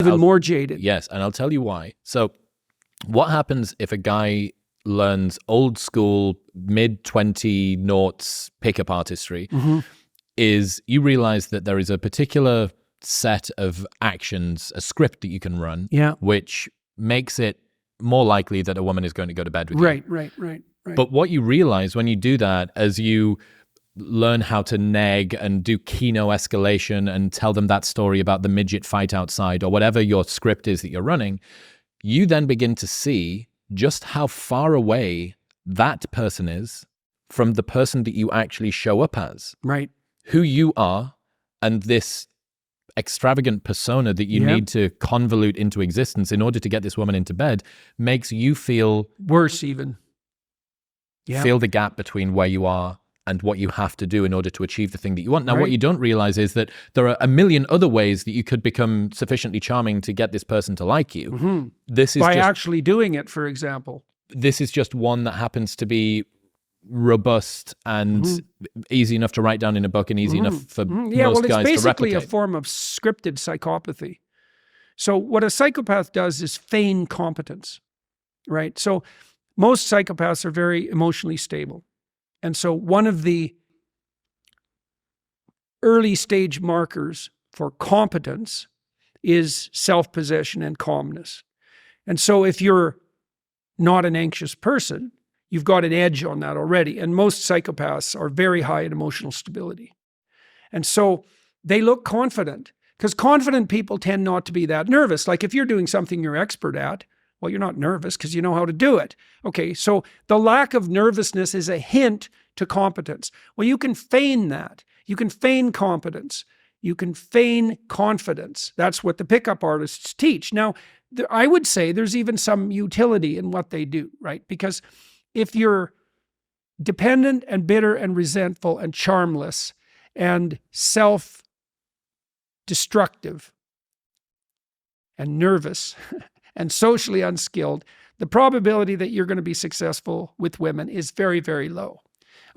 Even more jaded. Yes, and I'll tell you why. So what happens if a guy learns old school, mid-20 noughts pickup artistry is you realize that there is a particular set of actions, a script that you can run, which makes it more likely that a woman is going to go to bed with you. Right. But what you realize when you do that, as you learn how to nag and do kino escalation and tell them that story about the midget fight outside or whatever your script is that you're running, you then begin to see just how far away that person is from the person that you actually show up as. Right. Who you are and this extravagant persona that you need to convolute into existence in order to get this woman into bed makes you feel worse even. Feel the gap between where you are and what you have to do in order to achieve the thing that you want. Now, what you don't realize is that there are a million other ways that you could become sufficiently charming to get this person to like you. This is by actually doing it, for example. This is just one that happens to be robust and easy enough to write down in a book and easy enough for most guys to replicate. It's basically a form of scripted psychopathy. So what a psychopath does is feign competence, right? So most psychopaths are very emotionally stable. And so one of the early stage markers for competence is self-possession and calmness. And so if you're not an anxious person, you've got an edge on that already. And most psychopaths are very high in emotional stability. And so they look confident because confident people tend not to be that nervous. Like if you're doing something you're expert at, well, you're not nervous because you know how to do it. Okay, so the lack of nervousness is a hint to competence. Well, you can feign that. You can feign competence. You can feign confidence. That's what the pickup artists teach. Now, I would say there's even some utility in what they do, right? Because if you're dependent and bitter and resentful and charmless and self-destructive and nervous and socially unskilled, the probability that you're going to be successful with women is very, very low.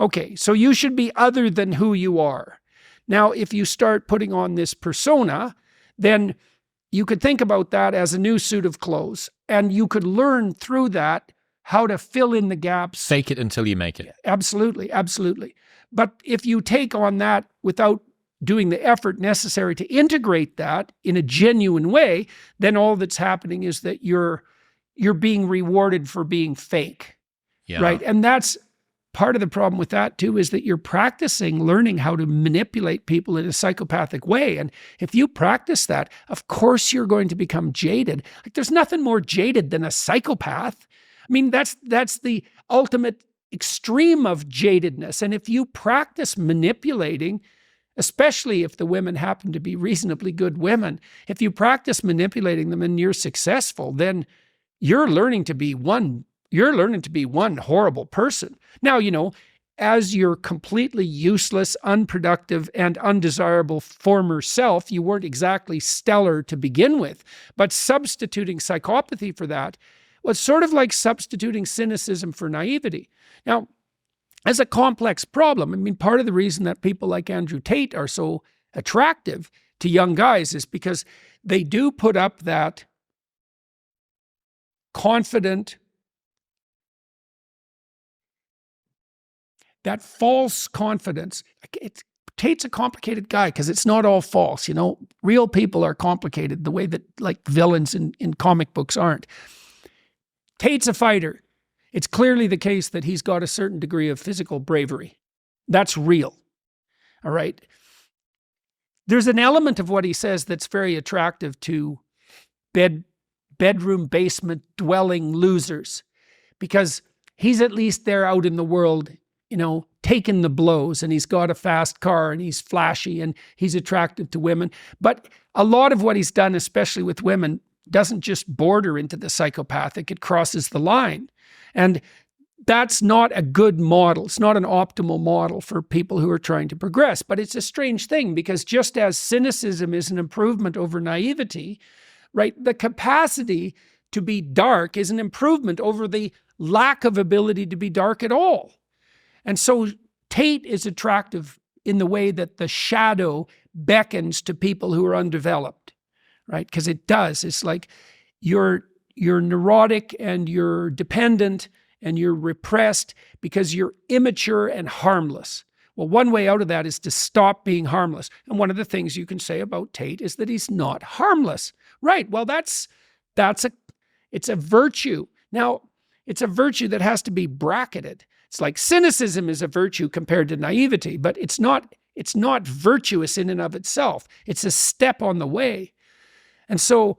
Okay, so you should be other than who you are. Now, if you start putting on this persona, then you could think about that as a new suit of clothes, and you could learn through that how to fill in the gaps. Fake it until you make it. Absolutely, absolutely. But if you take on that without doing the effort necessary to integrate that in a genuine way, then all that's happening is that you're being rewarded for being fake, right? And that's part of the problem with that too, is that you're practicing learning how to manipulate people in a psychopathic way. And if you practice that, of course you're going to become jaded. Like there's nothing more jaded than a psychopath. I mean, that's the ultimate extreme of jadedness. And if you practice manipulating, especially if the women happen to be reasonably good women, if you practice manipulating them and you're successful, then you're learning to be one horrible person. Now, as your completely useless, unproductive, and undesirable former self, you weren't exactly stellar to begin with, but substituting psychopathy for that was sort of like substituting cynicism for naivety. Now, as a complex problem, I mean, part of the reason that people like Andrew Tate are so attractive to young guys is because they do put up that confident, that false confidence. Tate's a complicated guy because it's not all false. Real people are complicated the way that like villains in comic books aren't. Tate's a fighter. It's clearly the case that he's got a certain degree of physical bravery. That's real. All right. There's an element of what he says that's very attractive to bedroom basement dwelling losers, because he's at least there out in the world, taking the blows, and he's got a fast car and he's flashy and he's attractive to women. But a lot of what he's done, especially with women, doesn't just border into the psychopathic, it crosses the line. And that's not a good model. It's not an optimal model for people who are trying to progress. But it's a strange thing because just as cynicism is an improvement over naivety, right, the capacity to be dark is an improvement over the lack of ability to be dark at all. And so Tate is attractive in the way that the shadow beckons to people who are undeveloped, right? Because it does. It's like you're neurotic and you're dependent and you're repressed because you're immature and harmless. Well, one way out of that is to stop being harmless. And one of the things you can say about Tate is that he's not harmless. Right. Well, it's a virtue. Now, it's a virtue that has to be bracketed. It's like cynicism is a virtue compared to naivety, but it's not virtuous in and of itself. It's a step on the way. And so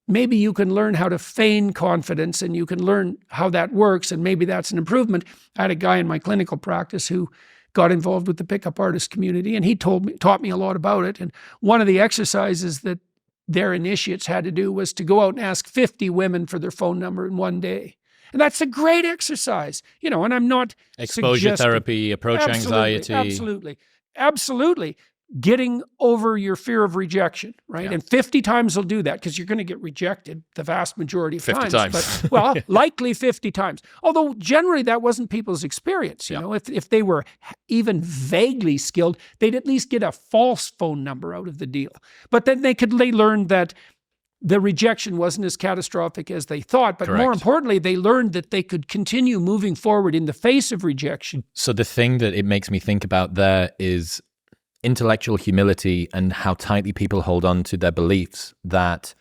maybe you can learn how to feign confidence and you can learn how that works, and maybe that's an improvement. I had a guy in my clinical practice who got involved with the pickup artist community, and he taught me a lot about it. And one of the exercises that their initiates had to do was to go out and ask 50 women for their phone number in one day. And that's a great exercise, and I'm not exposure therapy, approach anxiety. Absolutely. Getting over your fear of rejection, right? Yeah. And 50 times will do that, because you're going to get rejected the vast majority of 50 times. But, likely 50 times. Although generally that wasn't people's experience. You know, if they were even vaguely skilled, they'd at least get a false phone number out of the deal. But then they learned that the rejection wasn't as catastrophic as they thought. But Correct. More importantly, they learned that they could continue moving forward in the face of rejection. So the thing that it makes me think about there is intellectual humility and how tightly people hold on to their beliefs, that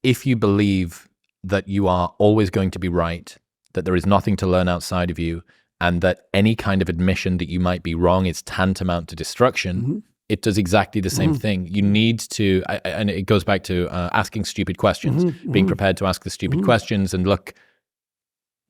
if you believe that you are always going to be right, that there is nothing to learn outside of you, and that any kind of admission that you might be wrong is tantamount to destruction, mm-hmm. It does exactly the same mm-hmm. thing. You need to, and it goes back to asking stupid questions, mm-hmm. being prepared to ask the stupid mm-hmm. questions and look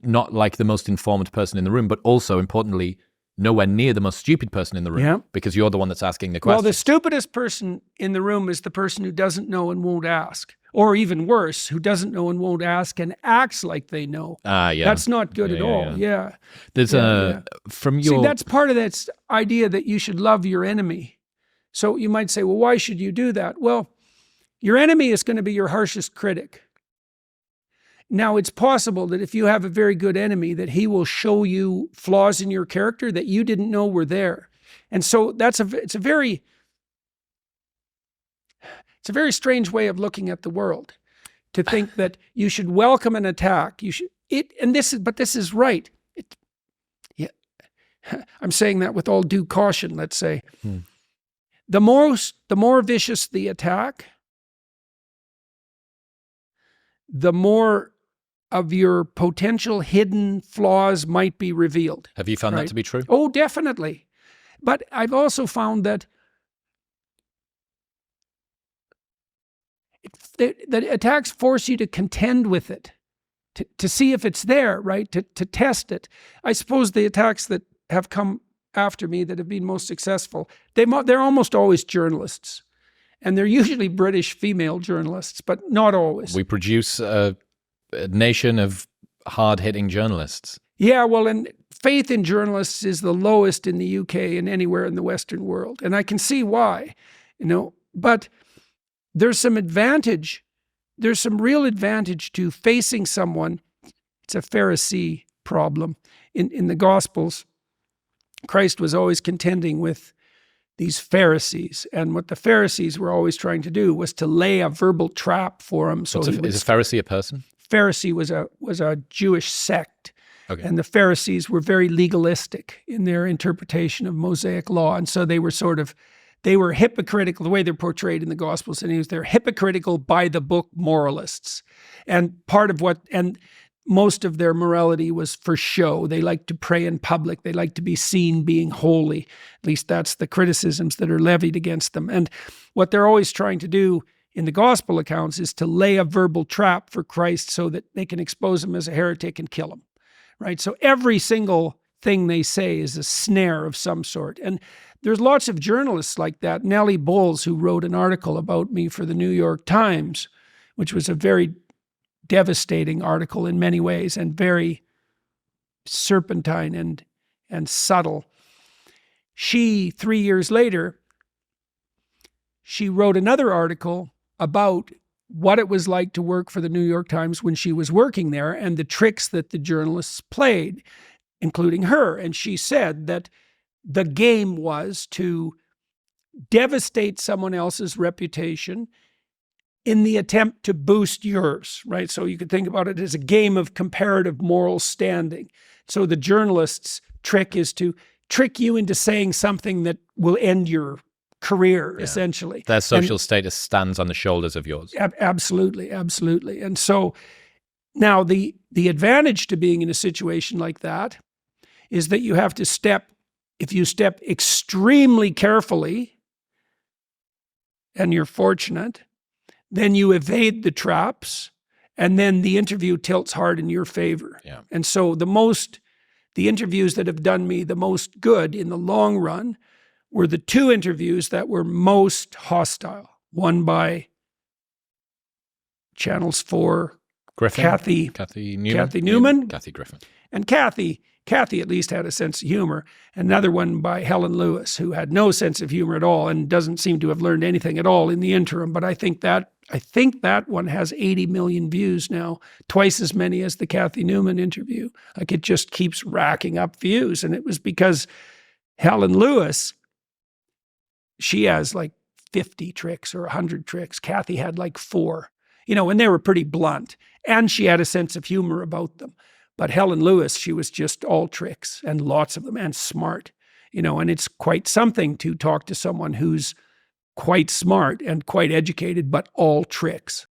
not like the most informed person in the room, but also importantly, nowhere near the most stupid person in the room, because you're the one that's asking the question. Well, the stupidest person in the room is the person who doesn't know and won't ask. Or even worse, who doesn't know and won't ask and acts like they know. Yeah. That's not good at all. Yeah. There's from your... See, that's part of that idea that you should love your enemy. So you might say, well, why should you do that? Well, your enemy is going to be your harshest critic. Now, it's possible that if you have a very good enemy, that he will show you flaws in your character that you didn't know were there. And so it's a very strange way of looking at the world, to think that you should welcome an attack. But this is right. I'm saying that with all due caution, let's say. The more vicious the attack, the more of your potential hidden flaws might be revealed. Have you found that to be true? Oh, definitely. But I've also found that the attacks force you to contend with it, to see if it's there, right? To test it. I suppose the attacks that have come after me that have been most successful, they're almost always journalists. And they're usually British female journalists, but not always. We produce a nation of hard-hitting journalists. Yeah, well, and faith in journalists is the lowest in the UK and anywhere in the Western world. And I can see why, but there's some advantage. There's some real advantage to facing someone. It's a Pharisee problem. In the Gospels, Christ was always contending with these Pharisees. And what the Pharisees were always trying to do was to lay a verbal trap for him. So is a Pharisee a person? Pharisee was a Jewish sect. Okay. And the Pharisees were very legalistic in their interpretation of Mosaic law. And so they were hypocritical, the way they're portrayed in the Gospels. And they're hypocritical by the book moralists. And most of their morality was for show. They liked to pray in public. They liked to be seen being holy. At least that's the criticisms that are levied against them. And what they're always trying to do in the gospel accounts is to lay a verbal trap for Christ so that they can expose him as a heretic and kill him, right? So every single thing they say is a snare of some sort. And there's lots of journalists like that. Nellie Bowles, who wrote an article about me for the New York Times, which was a very devastating article in many ways and very serpentine and subtle. 3 years later, she wrote another article about what it was like to work for the New York Times when she was working there and the tricks that the journalists played, including her. And she said that the game was to devastate someone else's reputation in the attempt to boost yours, right? So you could think about it as a game of comparative moral standing. So the journalist's trick is to trick you into saying something that will end your career, essentially. Their social status stands on the shoulders of yours. Absolutely, absolutely. And so now the advantage to being in a situation like that is that you have to if you step extremely carefully, and you're fortunate, then you evade the traps, and then the interview tilts hard in your favor. Yeah. And so the interviews that have done me the most good in the long run were the two interviews that were most hostile. One by Channel's 4, Griffin? Kathy Newman. Kathy Griffin. And Kathy at least had a sense of humor. Another one by Helen Lewis, who had no sense of humor at all and doesn't seem to have learned anything at all in the interim. But I think that one has 80 million views now, twice as many as the Kathy Newman interview. Like, it just keeps racking up views. And it was because Helen Lewis, she has like 50 tricks or 100 tricks. Kathy had like 4, and they were pretty blunt. And she had a sense of humor about them. But Helen Lewis, she was just all tricks, and lots of them, and smart, and it's quite something to talk to someone who's quite smart and quite educated, but all tricks.